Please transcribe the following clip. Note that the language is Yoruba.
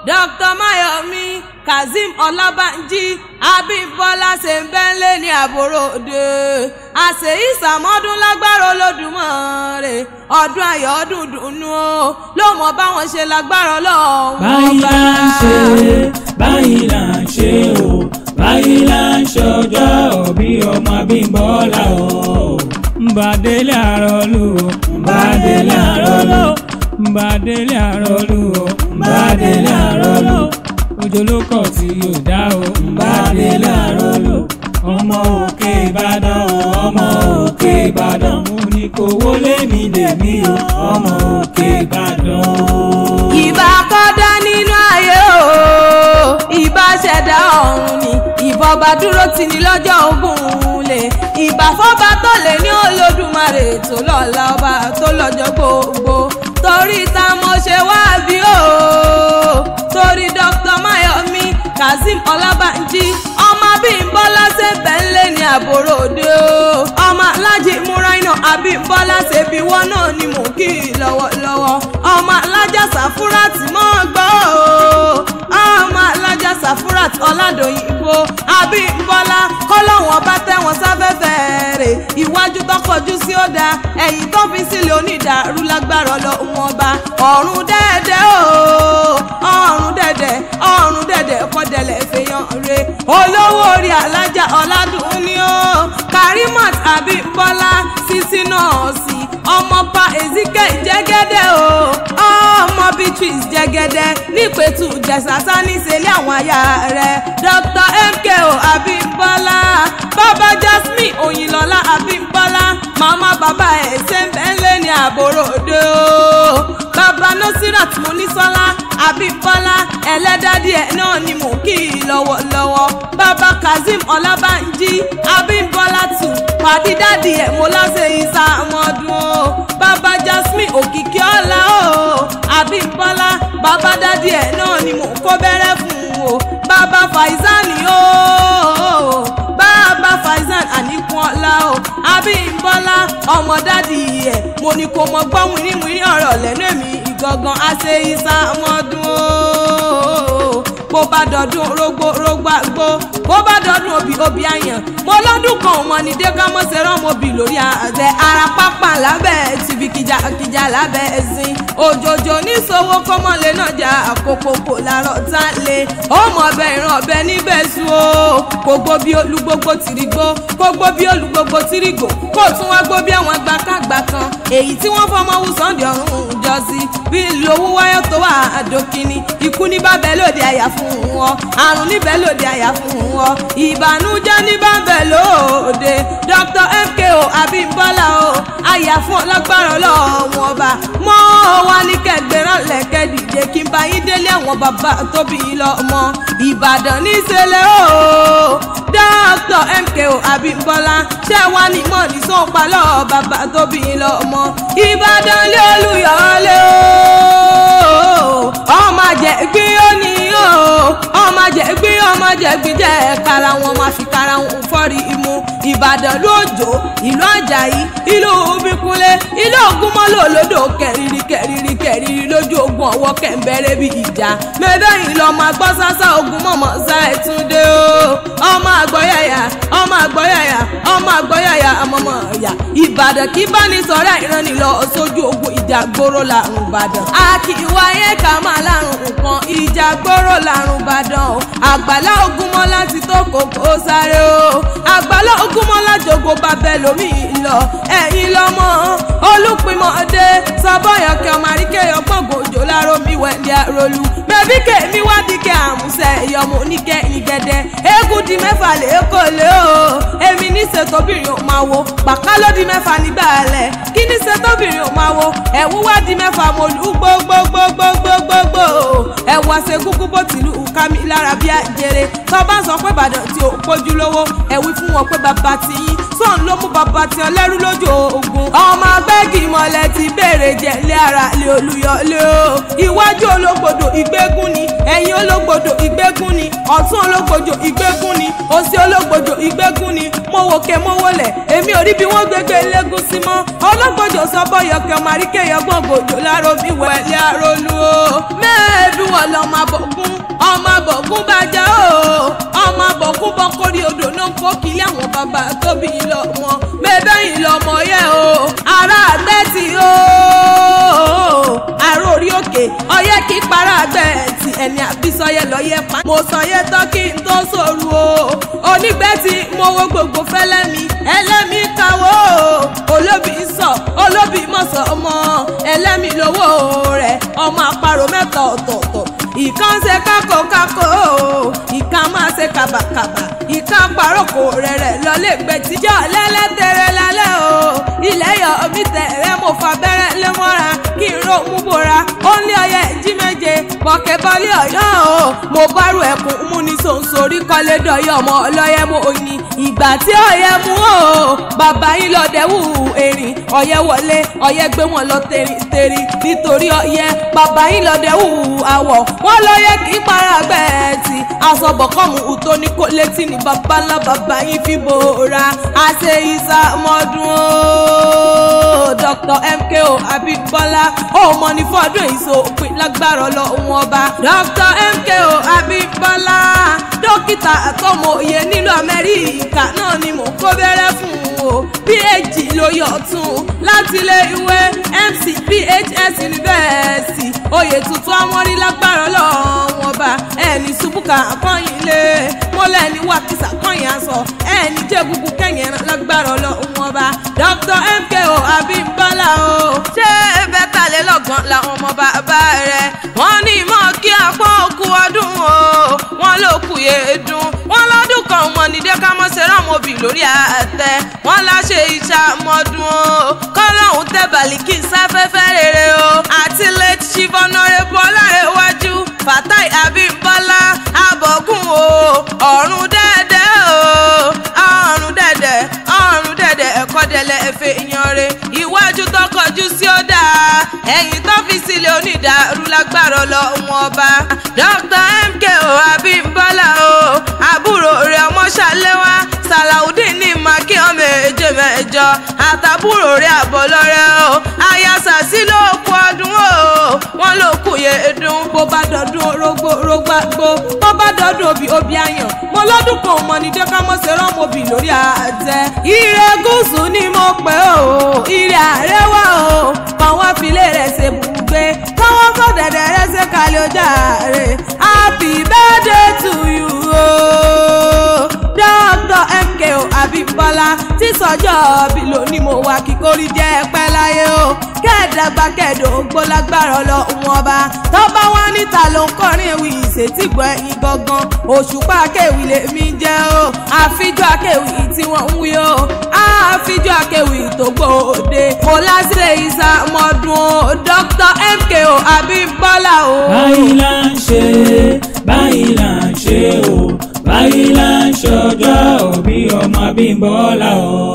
Dr. Mayomi Kazeem Ọlábánjí Abímbọ́lá ṣe ń bẹ́ńlẹ̀ ní àbòròdè àṣeyí sàmọ́dún lágbára Olódùmarè ọdún ayọ̀ ọdún dùnú o ló mọ̀ báwọn ṣe lágbára Ọlọ́run. báyìí là ń ṣe báyìí là ń ṣe o báyìí là ń ṣọjọ́ òbí ọmọ Abímbọ́lá o. Mbàdélé àròlù o Mbàdélé àròlù Mbàdélé àròlù o Mbàdélé àròlù òjò ló kọ̀ tí yóò dá o Mbàdélé àròlù ọmọ òkè Ìbàdàn ọmọ òkè Ìbàdàn mo ní kó wọlé mi lèmi o ọmọ òkè Ìbàdàn. ìbá kọ́dá nínú ayé o ìbá ṣẹ̀dá ọ̀run ni ìbọba dúró tì ní lọ́jọ́ ogun lè ìbá fọ́ba tó lè ní Olódùmarè tó lọ́la ọba tó lọ́jọ́ gbogbo torí ta mo ṣe wá bí o torí Dr. Mayomi Kazeem Ọlábánjí ọmọ Abímbọ́lá ṣe bẹ́ńlẹ̀ ní àbòròdè o ọmọ alájí múráìnà Abímbọ́lá ṣe bí wọ́n náà ni mò ń kí lọ́wọ́lọ́wọ́ ọmọ alájà Sàfúrát mọ́ gbọ́ o ọmọ alájà Sàfúrát Ọládòyìnbó Abímbọ́lá kọ́lọ́wọ́n bá tẹ̀wọ̀n sáfẹ́fẹ́ rẹ̀ iwájú tó kọjú sí ó dáa ẹ̀yìn tó fi sílẹ̀ onídàárú lágbára Ọlọ́run ọba ọ̀run dẹ́ẹ̀dẹ́ o ọ̀run dẹ́ẹ̀dẹ́ kọ́dẹ̀lẹ̀ fèèyàn re olówó orí alájà Ọládùnní o Karimat Abímbọ́lá Sisi nọ́ọ̀sì ọmọọba Ezekiel Jẹ́gẹ́dẹ́ o ọmọ Beatrice Jẹ́gẹ́dẹ́ nípẹ̀tù jẹ̀sàsá níṣẹ́lẹ̀ àwọn aya rẹ̀ Dr. MKO Abímbọ́lá bàbá Jasmine Òyìnlọ́lá Abímbọ́lá màmá bàbá ẹ̀ ṣe ń bẹ́ńlẹ̀ ní àbòròdè o bàbá Nosirat Monísọ́lá Abímbọ́lá ẹlẹ́dàdí ẹ̀ náà ni mò ń kí lọ́wọ́lọ́wọ́ bàbá Kazeem Ọlábánjí Abímbọ́lá tù pàdé dádì ẹ̀ mo lọ́sẹ̀ ìsàmọ́dún o bàbá Jasmine Òkìkí ọ̀la o Abímbọ́lá bàbá dádì ẹ̀ náà ni mò ń kó bẹ́rẹ́ fún o bàbá Faizani o bàbá Faizan àníkún ọ̀la o Abímbọ́lá ọmọ dádì ẹ̀ mo ní kó mọ gbọ́ wíníwíní ọ̀rọ̀ lẹ́nu èmi ìgangan àṣẹ ìsàmọ́dún o bó bá dọdún rógbó àgbó bó bá dọdún obì àyàn mo lọ́dún kan ọmọ ní dẹ́ka mọ́sẹ̀ rọ́mọbì lórí àtẹ ara pápá lábẹ́ tìbí kìjà lábẹ́ ẹ̀sìn òjòjò níṣòwò kọ́mọ́lé náà jà àkókò kò lárọ̀ tá lé ọmọ ọbẹ̀ ìran ọbẹ̀ níbẹ̀ sùn o kò gbó bí olúgbógbó tìrìgbó kò gbó bí olúgbógbó tìrìgbó kò tún wá gbó bí àwọn àgbàkàgbà kan èyí tí wọ́n fọmọ wù Sunday ọ̀run jọ sí bí ìlú owó wáyọ̀ tó wà àdókìní ikú ní bábẹ́ lòdì àyà fún wọn àrùn níbẹ̀ lòdì àyà fún wọn ìbànújẹ́ ní bábẹ́ lòdì Dr. MKO Abímbọ́lá o àyà fún ọlọ́gbàrá Ọlọ́run ọba mọ́ wá ní kẹgbẹ́rán lẹ́kẹ́ dìde kí n bá yín délé àwọn bàbá tóbi lọ́mọ Ìbàdàn níṣẹ́lẹ̀ o Dr. MKO Abímbọ́lá ṣé wá ní mọ̀ ní sọ́ọ̀pá lọ́ọ́ bàbá tóbi lọ́mọ Ìbàdàn lé Olúyọ̀lé o ọmọ àjẹgbí ó ní o ọmọ àjẹgbí jẹ́ kára wọn máa fi kára wọn fọ́rí imú Ìbàdàn lójó ìlú Àjàyí ìlú Bíkúnlé ìlú Ògúnmọ́lò lódò kẹrìírí lójú ogun ọwọ́ kẹ̀ǹbẹ̀rẹ̀ bí ìjà mẹ́bẹ́yìn lọ́mọ agbọ́ sásá ogun mọ̀mọ́ sá ẹ̀túndé o ọmọ àgbọ̀yàyà ọmọọmọ ọ̀yà Ìbàdàn kí bá ní sọ̀rọ̀ ìrànlọ́ sójú ogun ìjà gbòòrò làrùn Ìbàdàn àkìwáyé ká máa lárùn nǹkan ìjà gbòòrò làrùn Ìbàdàn o Àgbàlá Ògúnmọ́lá ti tó kòkó sáré o Àgbàlá Ògúnmọ́lá jogo babẹ́ lómi lọ ẹ̀yin lọ́mọ Olúpinmọ́dé sọ́bọ̀yọ̀kẹ́ ọmọ àríkẹ́yọ̀ gbọ̀ngàn òjò láró mi wẹ̀ndí àrólú bẹ́bí kèmí wádìí kẹ́ àmúṣẹ ìyọ̀mọ̀ oníkẹ́ ìgẹ̀dẹ̀ eégún di mẹ́fà lẹ́kọ̀ọ́ lé o èmi ní ṣètòbìnrin ò máa wo pàká ló di mẹ́fà nígbà alẹ́ kí ní ṣètòbìnrin ò máa wo ẹ̀wú wá di mẹ́fà mo lù gbogbogbogbogbogbogbò ẹ̀wù àṣegúngún bó tìlú kámi lára bí àjèrè tó bá sọ pé Ìbàdàn tí ò pójú lówó ẹ̀wí fún wọn pé bàbá tiyín sọ̀n ló ló mú bàbá tí ọ lẹ́rú lójú ogun. ọmọ agbẹ́gì mọ̀lẹ́ ti béèrè jẹ̀lé ara lé Olúyọ̀lé o. iwájú ológbòdò ìgbégún ni, ẹ̀yìn ológbòdò ìgbégún ni, ọ̀tún ológbòdò ìgbégún ni, òsì ológbòdò ìgbégún ni. mo wòkè mo wọlẹ̀ èmi ò rí bí wọ́n gbégbé lẹ́gùn sí mọ́. ológbòdò sọ bọ́yọ̀kẹ́ ọmọ àríkẹ́ yọgbọ́n gbòdò láró bí wẹ̀lẹ́ àrólú o. mẹ́ẹ̀ẹ́dù wọ̀ lọ́mọ àbọ̀gún, ọmọ àbọ̀gún bàjẹ́ o. ọmọ àbọ̀gún bọ́ kórí odò náà kó kílé àwọn bàbá tóbi lọ wọn. mẹ́bẹ́yìn lọ́mọ yẹ o. ará àgbẹ̀ tí o. àrò orí òkè ọyẹ́ kí para àgbẹ̀ tí ẹni àbísọyẹ lọ́yẹ pa. mo sọyẹ tán kí n tó sòrò o. onígbẹ́ tí mo wo gbogbo fẹ́lẹ́mi ẹlẹ́mi káwó o. olóbì sọ olóbì mọ̀sọ̀ ọmọ ẹlẹ́mi lówó rẹ̀ ọmọ àparò mẹ́ta ọ̀tọ̀ọ̀tọ̀. ìkan ṣe kákòókákò ìkan máa ṣe kàbàkàbà ìkan pàrókò rẹ̀rẹ̀ lọ́lé gbẹ̀tíjọ́ lẹ́lẹ́tẹ̀rẹ̀ lálẹ́ o. ilẹ̀ yọ omi tẹ̀rẹ̀ mo fa bẹ́rẹ̀ lé mọ́ra kí n ro mú bora. ó ní ọyẹ jí méje pọ̀kẹ́ bọ́lí ọ̀yọ́ o. mo bárò ẹkùn mú ní sòǹsòrí kọ́lé dọ̀yọ́ ọmọ ọlọ́yẹ mo ní. ìgbà tí ọyẹ mú o bàbá yín lọ dẹ́wù erin ọyẹ wọlé ọyẹ gbé wọn lọ tẹ̀rìntẹ̀rì nítorí ọyẹ bàbá yín lọ dẹ́wù àwọ̀ wọ́n lọ́yẹ kí para gbẹ̀ẹ́tì aṣọ́bọ̀kọ́mù ùtó ní kó létí ní bàbá ńlá bàbá yín fi bòóra. àṣẹ ìsàmọ́dún o. Dr. MKO Abímbọ́lá ọmọ ní fọ́dún ìsòpin lágbára Ọlọ́run ọba. Dr. MKO Abímbọ́lá dókítà àtọmọ òye nílùú Amẹ́ríkà náà ni mò ń kó bẹ́rẹ́ fún o. PhD ló yọ tún láti ilé ìwé MC PHS University oyè tuntun amọ́rí lágbára Ọlọ́run ọba. ẹni ṣubúkà kọ́yìn lé mọ́lẹ̀ ní wàkísà kọ́yìn aṣọ ẹni jẹ́ gbogbo kẹ́yìn lágbára Ọlọ́run ọba. Dr. MKO Abímbọ́lá o. ṣé bẹ́tàlélọ́gbọ̀n làwọn ọmọ bàbá rẹ̀ wọ́n ní mọ́ kí apá òkú ọdún o. wọ́n ló kù yé dùn wọ́n lọ́dún kan mọ́ ní dẹ́ka mọ́ ṣe rámọ́bì lórí àtẹ wọ́n láṣẹ ìṣàmọ́dún o. kọ́lọ́hún tẹ́ bàlíkì sáfẹ́fẹ́ rere o. àti late chief honourable Ọlárẹ̀wájú Fatai Abímbọ́lá abọ́gún o. ọ̀run dẹ́dẹ́ o. ọ̀run dẹ́dẹ́ ọ̀run dẹ́dẹ́ ẹ̀kọ́ dẹ́lẹ̀ ẹ̀fẹ̀ ìyanre iwájú tó kọjú sí ó dáa ẹ̀yìn tó fi sílẹ̀ onídàárú lágbára Ọlọ́run ọba. Dr. MKO Abímbọ́lá o. àbúrò rẹ̀ ọmọ ṣàlẹ́wà Sàlàudeen ní màkì ọmọ èjè mẹ́jọ àtàbúrò rẹ̀ àbọ̀lọ́rẹ́ o. ayásà sí ló kú ọdún o. wọ́n ló kù yé dùn. bó bá dọ̀dún orógbó rógbàgbó bó bá dọ̀dún obì obì àyàn mo lọ́dún kan mọ̀ ní dẹ́ka mọ́ ṣe rọ́mọbì lórí àtẹ. ire gúúsù ni mo pè o. ire àrẹwà o. kàwọn filé rẹ̀ ṣe bùgbé káwọn fọ̀dẹ̀dẹ̀ rẹ̀ ṣe kàlẹ́ ọjà rẹ̀. happy birthday to you o. Dr. MKO Abímbọ́lá tí sọjọ́ bí lónìí mo wà kíkórí jẹ́ pẹ́ láyé o. kẹ́ẹ̀dàgbà kẹ́ẹ̀dógbó lágbára Ọlọ́run ọba. tọ́ba wá níta ló ń kọrin ewì ìṣètìgbọ́ ẹ̀yìn gangan. òṣùpá akéwì lèmi jẹ́ o. àfijọ́ akéwì tí wọ́n ń wí o. àfijọ́ akéwì tó gbòde. mo lásìlẹ̀ ìsàmọ́dún o. Dr. MKO Abímbọ́lá o. báyìí là ń ṣe báyìí là ń ṣe o. báyìí là ń ṣọjọ́ òbí ọmọ Abímbọ́lá o.